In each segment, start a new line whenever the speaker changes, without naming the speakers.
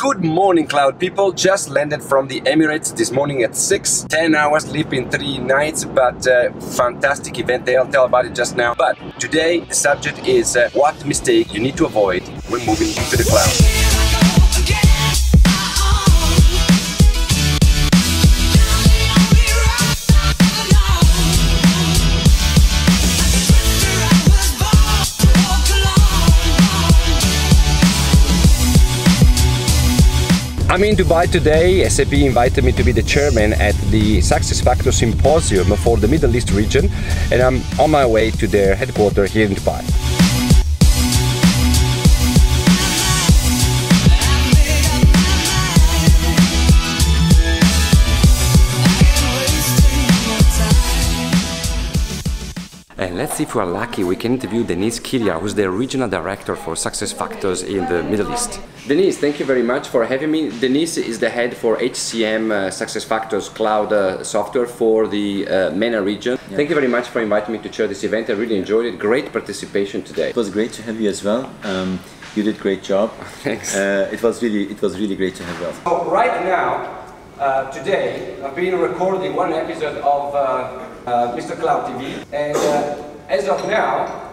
Good morning, cloud people. Just landed from the Emirates this morning at 6. 10 hours sleep in 3 nights, but fantastic event. I'll tell about it just now. But today the subject is what mistake you need to avoid when moving to the cloud. I'm in Dubai today. SAP invited me to be the chairman at the SuccessFactors Symposium for the Middle East region, and I'm on my way to their headquarters here in Dubai. And let's see if we are lucky, we can interview Deniz Kilyar, who's the regional director for SuccessFactors in the Middle East. Deniz, thank you very much for having me. Deniz is the head for HCM SuccessFactors Cloud software for the MENA region. Yeah. Thank you very much for inviting me to chair this event. I really enjoyed it. Great participation today.
It was great to have you as well. You did a great job.
Thanks.
It was really great to have you.
So right now, today, I've been recording one episode of Mr. Cloud TV, and as of now,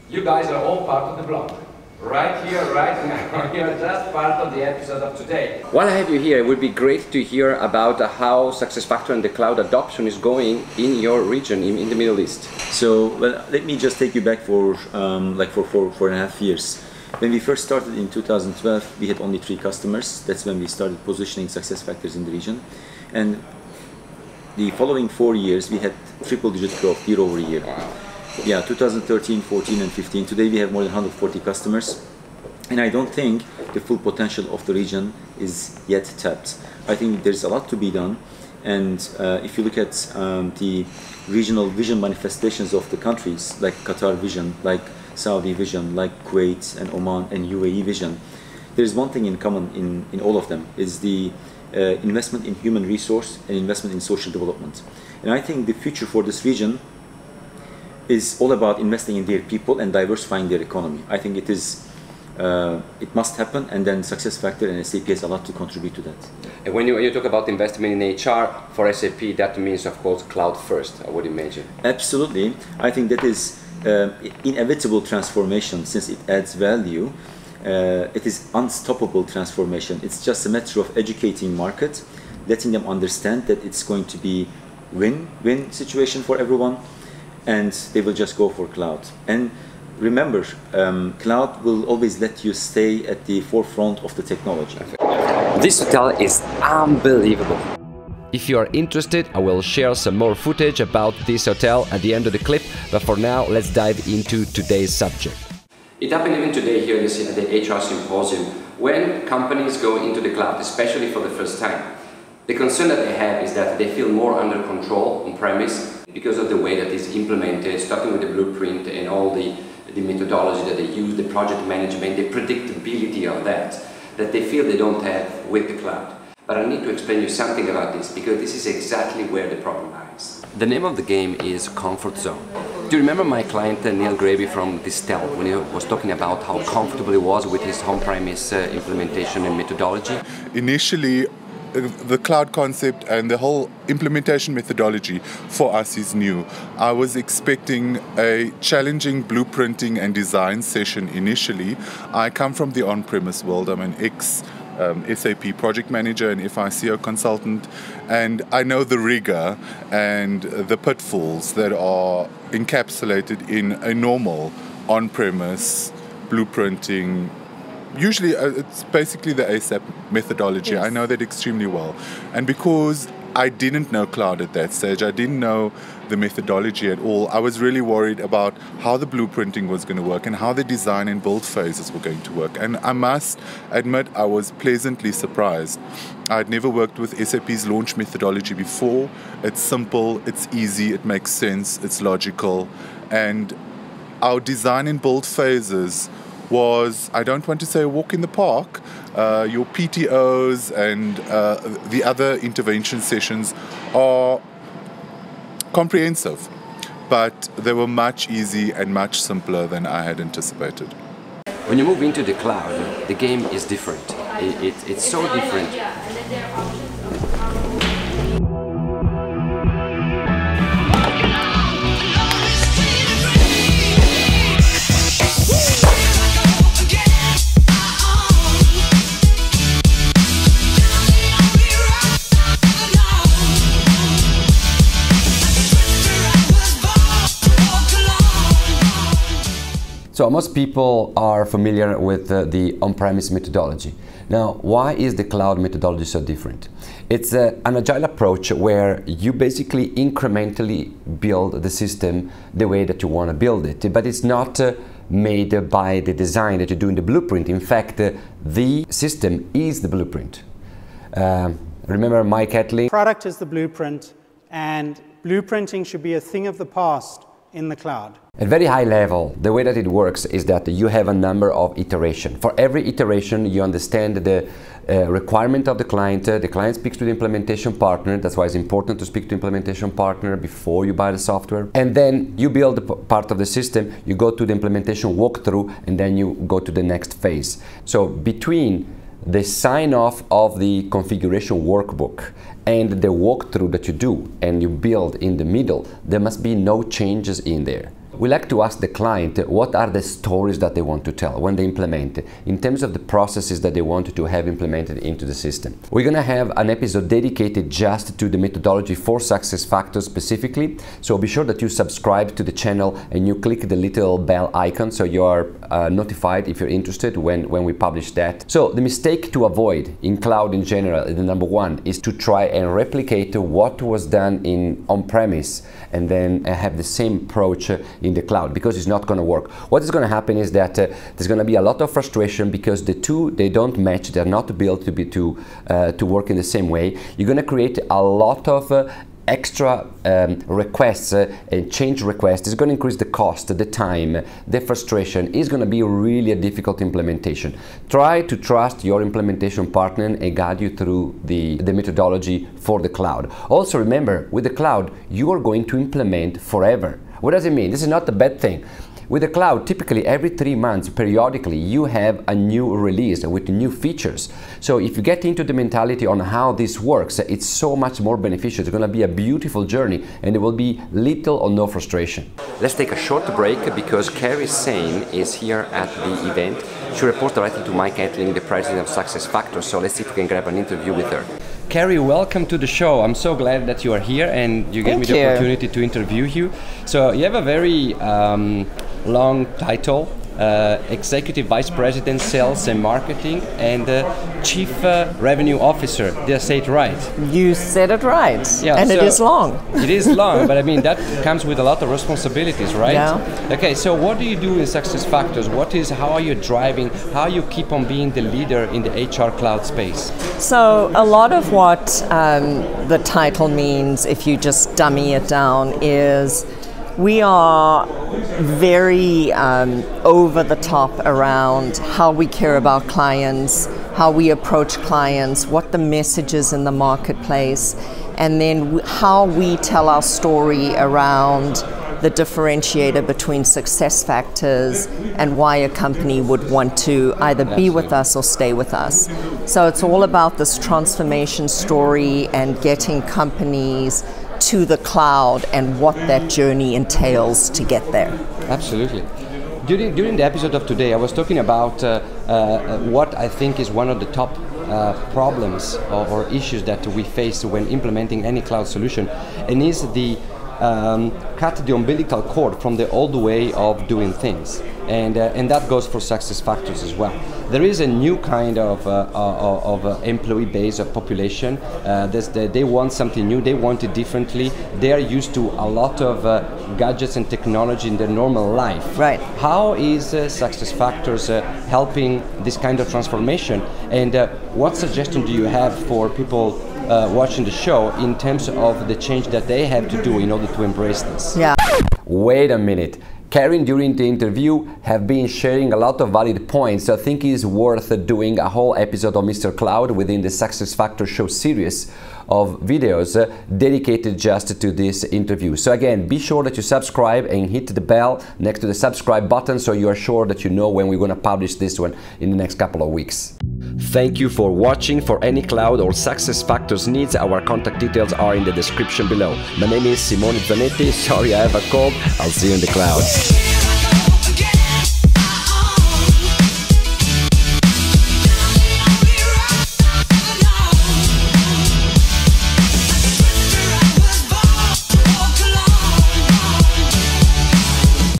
you guys are all part of the blog. Right here, right now, you're just part of the episode of today. While I have you here, it would be great to hear about how SuccessFactors and the cloud adoption is going in your region, in the Middle East.
So, well, let me just take you back for like for 4.5 years. When we first started in 2012, we had only 3 customers. That's when we started positioning SuccessFactors in the region. And the following 4 years, we had triple-digit growth year over year.
Wow.
Yeah, 2013, 14 and 15. Today we have more than 140 customers. And I don't think the full potential of the region is yet tapped. I think there's a lot to be done. And if you look at the regional vision manifestations of the countries, like Qatar vision, like Saudi vision, like Kuwait and Oman and UAE vision, there's one thing in common in all of them, is the investment in human resource and investment in social development. And I think the future for this region is all about investing in their people and diversifying their economy. I think it is, it must happen, and then SuccessFactors and SAP has a lot to contribute to that.
And when you talk about investment in HR for SAP, that means, of course, cloud first, I would imagine.
Absolutely. I think that is inevitable transformation, since it adds value. It is unstoppable transformation. It's just a matter of educating market, letting them understand that it's going to be win-win situation for everyone, and they will just go for cloud. And remember, cloud will always let you stay at the forefront of the technology.
This hotel is unbelievable. If you are interested, I will share some more footage about this hotel at the end of the clip, but for now, let's dive into today's subject. It happened even today here at the HR Symposium. When companies go into the cloud, especially for the first time, the concern that they have is that they feel more under control on premise because of the way that it's implemented, starting with the blueprint and all the methodology that they use, the project management, the predictability of that they feel they don't have with the cloud. But I need to explain you something about this, because this is exactly where the problem lies. The name of the game is comfort zone. Do you remember my client Neil Gravy from Distel when he was talking about how comfortable he was with his on-premise implementation and methodology?
Initially, the cloud concept and the whole implementation methodology for us is new. I was expecting a challenging blueprinting and design session initially. I come from the on-premise world. I'm an SAP project manager and FICO consultant, and I know the rigor and the pitfalls that are encapsulated in a normal on-premise blueprinting. Usually it's basically the ASAP methodology. Yes. I know that extremely well. And because I didn't know cloud at that stage, I didn't know the methodology at all, I was really worried about how the blueprinting was going to work and how the design and build phases were going to work. And I must admit, I was pleasantly surprised. I'd never worked with SAP's launch methodology before. It's simple, it's easy, it makes sense, it's logical. And our design and build phases was, I don't want to say a walk in the park. Your PTOs and the other intervention sessions are comprehensive, but they were much easier and much simpler than I had anticipated.
When you move into the cloud, the game is different. It's so different. So most people are familiar with the on-premise methodology. Now, why is the cloud methodology so different? It's an agile approach where you basically incrementally build the system the way that you want to build it, but it's not made by the design that you do in the blueprint. In fact, the system is the blueprint. Remember Mike Ettling?
Product is the blueprint, and blueprinting should be a thing of the past in the cloud.
At very high level, the way that it works is that you have a number of iterations. For every iteration, you understand the requirement of the client speaks to the implementation partner, that's why it's important to speak to the implementation partner before you buy the software. And then you build part of the system, you go to the implementation walkthrough, and then you go to the next phase. So between the sign-off of the configuration workbook and the walkthrough that you do and you build in the middle, there must be no changes in there. We like to ask the client what are the stories that they want to tell when they implement it, in terms of the processes that they want to have implemented into the system. We're going to have an episode dedicated just to the methodology for SuccessFactors specifically, so be sure that you subscribe to the channel and you click the little bell icon so you are notified if you're interested when we publish that. So the mistake to avoid in cloud in general, the number one, is to try and replicate what was done in on-premise and then have the same approach in the cloud, because it's not going to work. What is going to happen is that there's going to be a lot of frustration because the two, they don't match, they're not built to work in the same way. You're going to create a lot of extra requests and change requests. Is going to increase the cost, the time, the frustration. Is going to be really a difficult implementation. Try to trust your implementation partner and guide you through the methodology for the cloud. Also remember, with the cloud, you are going to implement forever. What does it mean? This is not a bad thing. With the cloud, typically every 3 months, periodically, you have a new release with new features. So if you get into the mentality on how this works, it's so much more beneficial. It's going to be a beautiful journey and there will be little or no frustration. Let's take a short break because Carrie Sane is here at the event. She reports directly to Mike Ettling, the president of SuccessFactors. So let's see if we can grab an interview with her. Carrie, welcome to the show. I'm so glad that you are here and you gave me the opportunity to interview you. So you have a very long title, Executive Vice President, Sales and Marketing, and Chief Revenue Officer. Did I say it right?
You said it right.
Yeah,
and so it is long.
It is long, but I mean, that comes with a lot of responsibilities, right?
Yeah.
Okay, so what do you do in SuccessFactors? How are you driving? How you keep on being the leader in the HR cloud space?
So a lot of what the title means, if you just dummy it down, is we are very over the top around how we care about clients, how we approach clients, what the message is in the marketplace, and then how we tell our story around the differentiator between SuccessFactors and why a company would want to either be with us or stay with us. So it's all about this transformation story and getting companies to the cloud and what that journey entails to get there.
Absolutely. During the episode of today, I was talking about what I think is one of the top problems or issues that we face when implementing any cloud solution, and is the cut the umbilical cord from the old way of doing things, and that goes for SuccessFactors as well. There is a new kind of employee base of population. They want something new. They want it differently. They are used to a lot of gadgets and technology in their normal life.
Right.
How is SuccessFactors helping this kind of transformation? And what suggestion do you have for people watching the show in terms of the change that they have to do in order to embrace this?
Yeah.
Wait a minute. Karen, during the interview, have been sharing a lot of valid points, so I think it is worth doing a whole episode of Mr. Cloud within the SuccessFactors show series of videos dedicated just to this interview. So again, be sure that you subscribe and hit the bell next to the subscribe button so you are sure that you know when we're going to publish this one in the next couple of weeks. Thank you for watching. For any cloud or SuccessFactors needs, our contact details are in the description below. My name is Simone Zanetti. Sorry, I have a cold. I'll see you in the clouds.